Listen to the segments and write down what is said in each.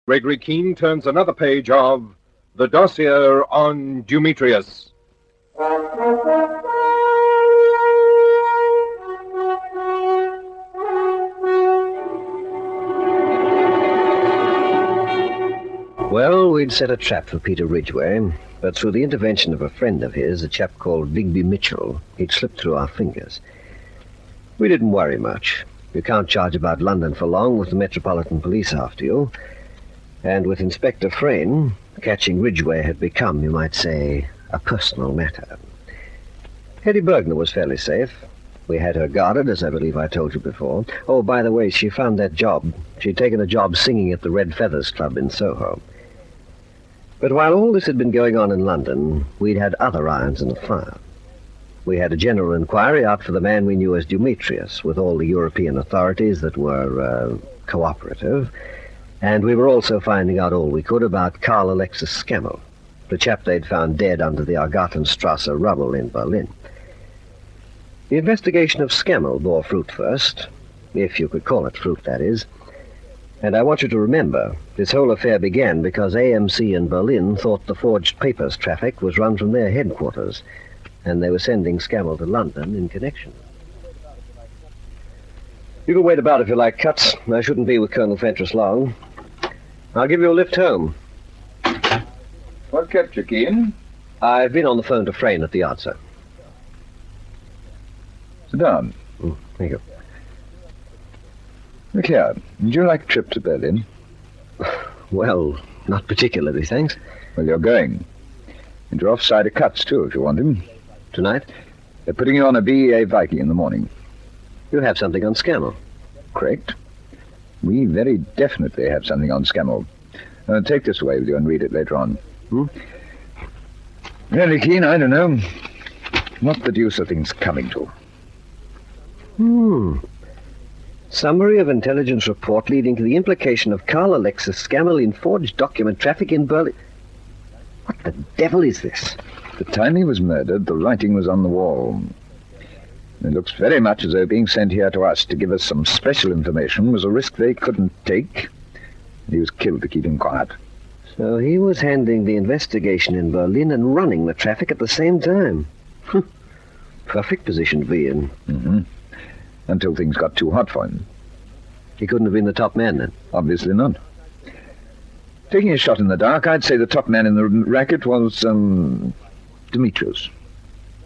Gregory Keene turns another page of the Dossier on Dumetrius. Well, we'd set a trap for Peter Ridgway, but through the intervention of a friend of his, a chap called Digby Mitchell, he'd slipped through our fingers. We didn't worry much. You can't charge about London for long with the Metropolitan Police after you. And with Inspector Frayne, catching Ridgway had become, you might say, a personal matter. Hetty Bergner was fairly safe. We had her guarded, as I believe I told you before. Oh, by the way, she found that job. She'd taken a job singing at the Red Feathers Club in Soho. But while all this had been going on in London, we'd had other irons in the fire. We had a general inquiry out for the man we knew as Dumetrius, with all the European authorities that were cooperative, and we were also finding out all we could about Karl Alexis Scammell, the chap they'd found dead under the Argartenstrasse rubble in Berlin. The investigation of Scammell bore fruit first, if you could call it fruit, that is. And I want you to remember, this whole affair began because AMC in Berlin thought the forged papers traffic was run from their headquarters, and they were sending Scammell to London in connection. You can wait about if you like, Cuts. I shouldn't be with Colonel Fentress long. I'll give you a lift home. What kept you, Keene? I've been on the phone to Frayne at the yard, sir. Sit down. Thank you. Look here, would you like a trip to Berlin? Well, not particularly, thanks. Well, you're going. And you're off side of Cuts, too, if you want him. Tonight? They're putting you on a BEA Viking in the morning. You have something on Scammell. Correct. We very definitely have something on Scammell. Take this away with you and read it later on. Really, Keene, I don't know what the deuce are things coming to. Summary of intelligence report leading to the implication of Karl Alexis Scammell in forged document traffic in Berlin. What the devil is this? The time he was murdered, the writing was on the wall. It looks very much as though being sent here to us to give us some special information was a risk they couldn't take. He was killed to keep him quiet. So he was handling the investigation in Berlin and running the traffic at the same time. Perfect position to be in. Until things got too hot for him. He couldn't have been the top man, then? Obviously not. Taking a shot in the dark, I'd say the top man in the racket was, Dumetrius.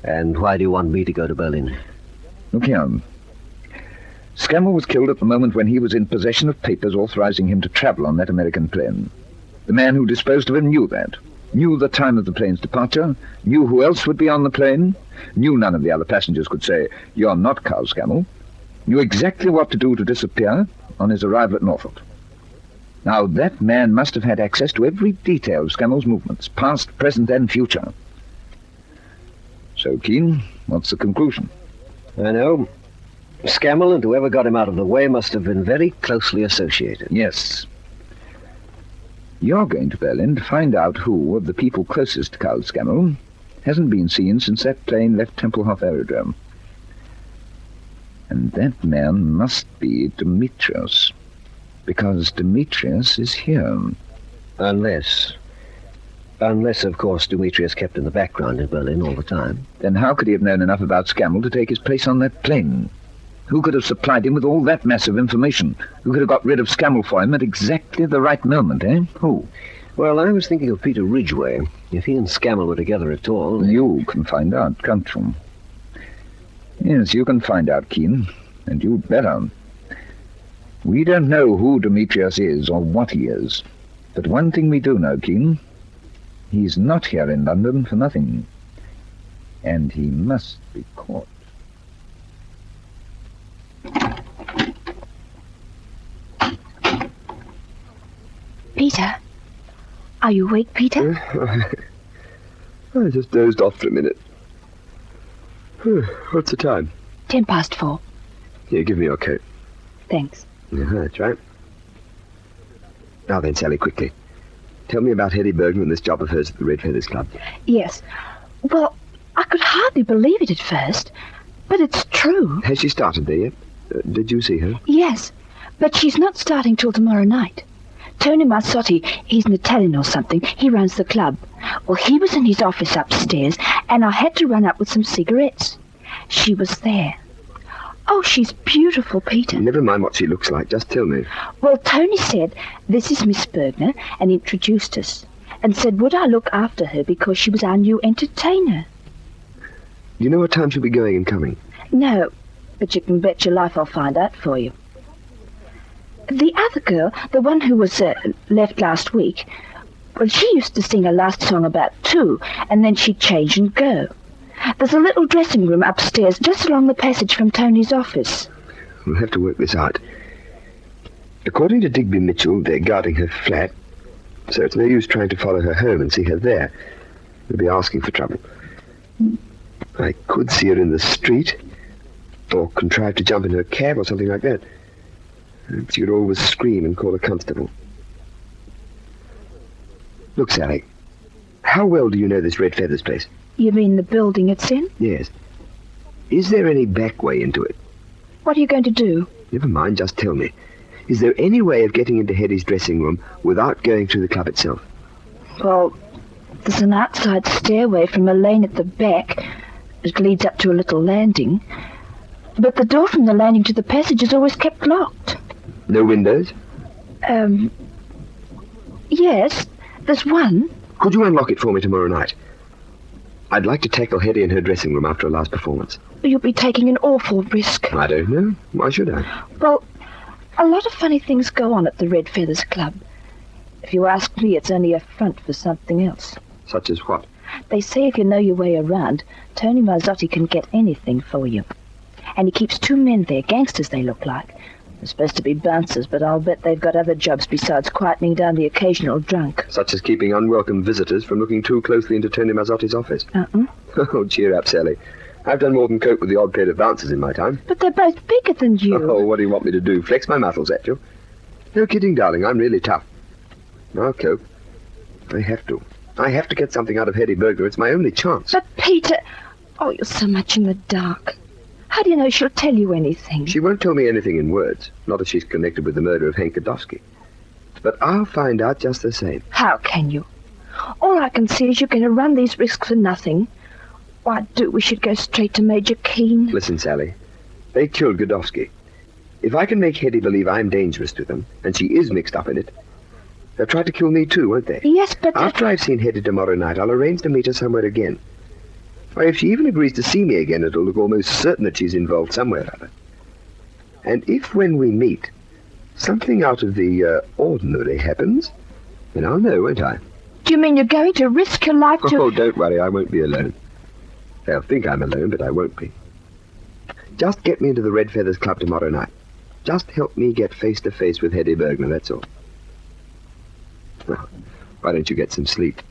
And why do you want me to go to Berlin? Look here. Scammell was killed at the moment when he was in possession of papers authorizing him to travel on that American plane. The man who disposed of him knew that. Knew the time of the plane's departure, knew who else would be on the plane, knew none of the other passengers could say, "You're not Karl Scammell," knew exactly what to do to disappear on his arrival at Norfolk. Now, that man must have had access to every detail of Scammell's movements, past, present, and future. So, Keene, what's the conclusion? I know. Scammell and whoever got him out of the way must have been very closely associated. Yes. You're going to Berlin to find out who of the people closest to Karl Scammell hasn't been seen since that plane left Tempelhof Aerodrome. And that man must be Dumetrius, because Dumetrius is here. Unless, of course, Dumetrius kept in the background in Berlin all the time. Then how could he have known enough about Scammell to take his place on that plane? Who could have supplied him with all that massive information? Who could have got rid of Scammell for him at exactly the right moment, eh? Who? Well, I was thinking of Peter Ridgway. If he and Scammell were together at all... You can find out, can't you? Yes, you can find out, Keene, and you'd better. We don't know who Dumetrius is or what he is, but one thing we do know, Keene, he's not here in London for nothing, and he must be caught. Peter? Are you awake, Peter? I just dozed off for a minute. What's the time? 4:10. Here, give me your coat. Thanks. That's right. Now then, Sally, quickly. Tell me about Hetty Bergman and this job of hers at the Red Feathers Club. Yes. Well, I could hardly believe it at first, but it's true. Has she started there yet? Did you see her? Yes, but she's not starting till tomorrow night. Tony Marsotti, he's an Italian or something. He runs the club. Well, he was in his office upstairs, and I had to run up with some cigarettes. She was there. Oh, she's beautiful, Peter. Never mind what she looks like. Just tell me. Well, Tony said, this is Miss Bergner, and introduced us, and said, would I look after her because she was our new entertainer? Do you know what time she'll be going and coming? No, but you can bet your life I'll find out for you. The other girl, the one who was left last week, well, she used to sing her last song about 2, and then she'd change and go. There's a little dressing room upstairs, just along the passage from Tony's office. We'll have to work this out. According to Digby Mitchell, they're guarding her flat, so it's no use trying to follow her home and see her there. We'll be asking for trouble. I could see her in the street, or contrive to jump in her cab or something like that. She could always scream and call a constable. Look, Sally, how well do you know this Red Feathers place? You mean the building it's in? Yes. Is there any back way into it? What are you going to do? Never mind, just tell me. Is there any way of getting into Hetty's dressing room without going through the club itself? Well, there's an outside stairway from a lane at the back. It leads up to a little landing. But the door from the landing to the passage is always kept locked. No windows? Yes, there's one. Could you unlock it for me tomorrow night? I'd like to tackle Hetty in her dressing room after her last performance. You'll be taking an awful risk. I don't know. Why should I? Well, a lot of funny things go on at the Red Feathers Club. If you ask me, it's only a front for something else. Such as what? They say if you know your way around, Tony Marsotti can get anything for you. And he keeps 2 men there, gangsters they look like. They're supposed to be bouncers, but I'll bet they've got other jobs besides quietening down the occasional drunk. Such as keeping unwelcome visitors from looking too closely into Tony Marzotti's office. Oh, cheer up, Sally. I've done more than cope with the odd pair of bouncers in my time. But they're both bigger than you. Oh, what do you want me to do? Flex my muscles at you? No kidding, darling. I'm really tough. I'll cope. I have to. I have to get something out of Hetty Bergner. It's my only chance. But, Peter... Oh, you're so much in the dark. How do you know she'll tell you anything? She won't tell me anything in words. Not if she's connected with the murder of Hank Godowski. But I'll find out just the same. How can you? All I can see is you're going to run these risks for nothing. Why, do we should go straight to Major Keene. Listen, Sally. They killed Godowski. If I can make Hetty believe I'm dangerous to them, and she is mixed up in it, they'll try to kill me too, won't they? Yes, but... After I've seen Hetty tomorrow night, I'll arrange to meet her somewhere again. Why, if she even agrees to see me again, it'll look almost certain that she's involved somewhere or other. And if, when we meet, something out of the ordinary happens, then I'll know, won't I? Do you mean you're going to risk your life to... Oh, don't worry, I won't be alone. They'll think I'm alone, but I won't be. Just get me into the Red Feathers Club tomorrow night. Just help me get face to face with Hetty Bergner, that's all. Well, why don't you get some sleep?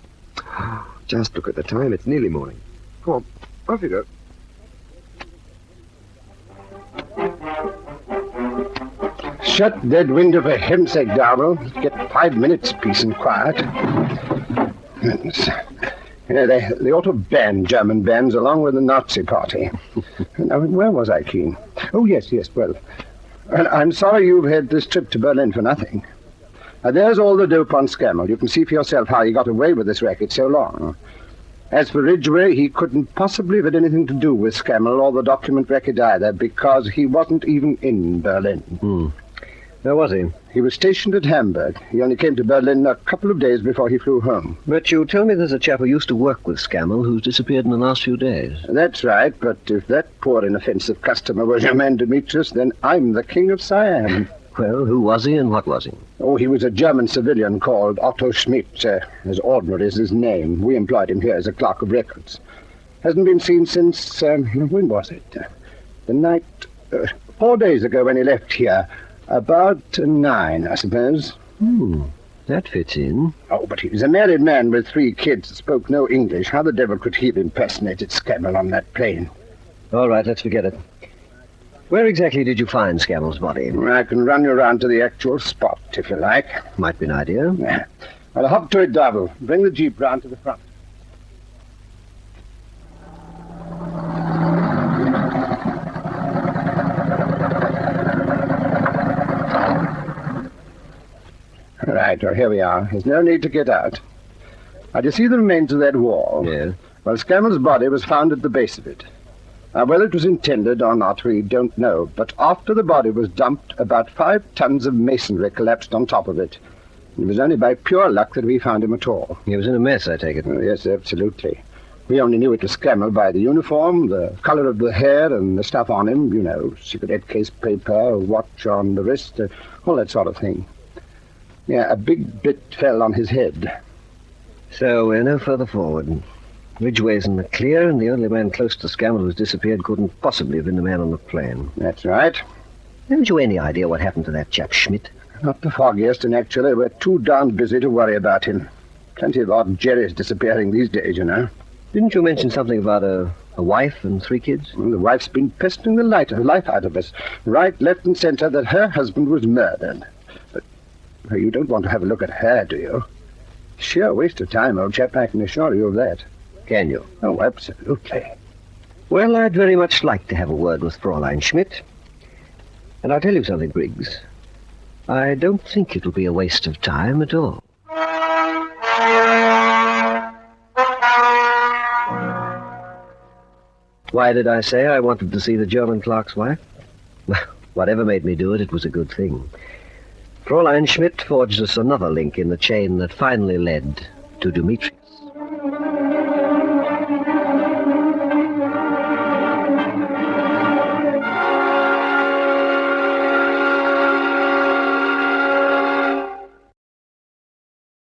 Just look at the time, it's nearly morning. Come on, off you go. Shut dead window for heaven's sake, Darwell. Get 5 minutes peace and quiet. Yeah, they ought to ban German bands along with the Nazi party. Now, where was I, Keene? Oh, yes, well, I'm sorry you've had this trip to Berlin for nothing. Now, there's all the dope on Scammell. You can see for yourself how he got away with this racket so long. As for Ridgway, he couldn't possibly have had anything to do with Scammell or the document record either, because he wasn't even in Berlin. Where was he? He was stationed at Hamburg. He only came to Berlin a couple of days before he flew home. But you tell me there's a chap who used to work with Scammell who's disappeared in the last few days. That's right, but if that poor inoffensive customer was your man Dumetrius, then I'm the king of Siam. Well, who was he and what was he? Oh, he was a German civilian called Otto Schmidt, as ordinary as his name. We employed him here as a clerk of records. Hasn't been seen since, when was it? The night, 4 days ago when he left here. About 9, I suppose. That fits in. Oh, but he was a married man with 3 kids, spoke no English. How the devil could he have impersonated Scammell on that plane? All right, let's forget it. Where exactly did you find Scammell's body? I can run you around to the actual spot, if you like. Might be an idea. Yeah. Well, hop to it, Darwell. Bring the jeep round to the front. Right, well, here we are. There's no need to get out. Now, do you see the remains of that wall? Yeah. Well, Scammell's body was found at the base of it. Now, whether it was intended or not, we don't know. But after the body was dumped, about 5 tons of masonry collapsed on top of it. It was only by pure luck that we found him at all. He was in a mess, I take it. Oh, yes, absolutely. We only knew it was Scammell by the uniform, the color of the hair, and the stuff on him, you know, cigarette case paper, watch on the wrist, all that sort of thing. Yeah, a big bit fell on his head. So we're no further forward. Ridgway's in the clear, and the only man close to Scammell who's disappeared couldn't possibly have been the man on the plane. That's right. Haven't you any idea what happened to that chap Schmidt? Not the foggiest, and actually we're too darn busy to worry about him. Plenty of odd Jerrys disappearing these days, you know. Didn't you mention something about a wife and 3 kids? Well, the wife's been pestering the life out of us, right, left, and centre, that her husband was murdered. But well, you don't want to have a look at her, do you? Sheer waste of time, old chap, I can assure you of that. Can you? Oh, absolutely. Well, I'd very much like to have a word with Fraulein Schmidt. And I'll tell you something, Briggs. I don't think it'll be a waste of time at all. Why did I say I wanted to see the German clerk's wife? Well, whatever made me do it, it was a good thing. Fraulein Schmidt forged us another link in the chain that finally led to Dumetrius.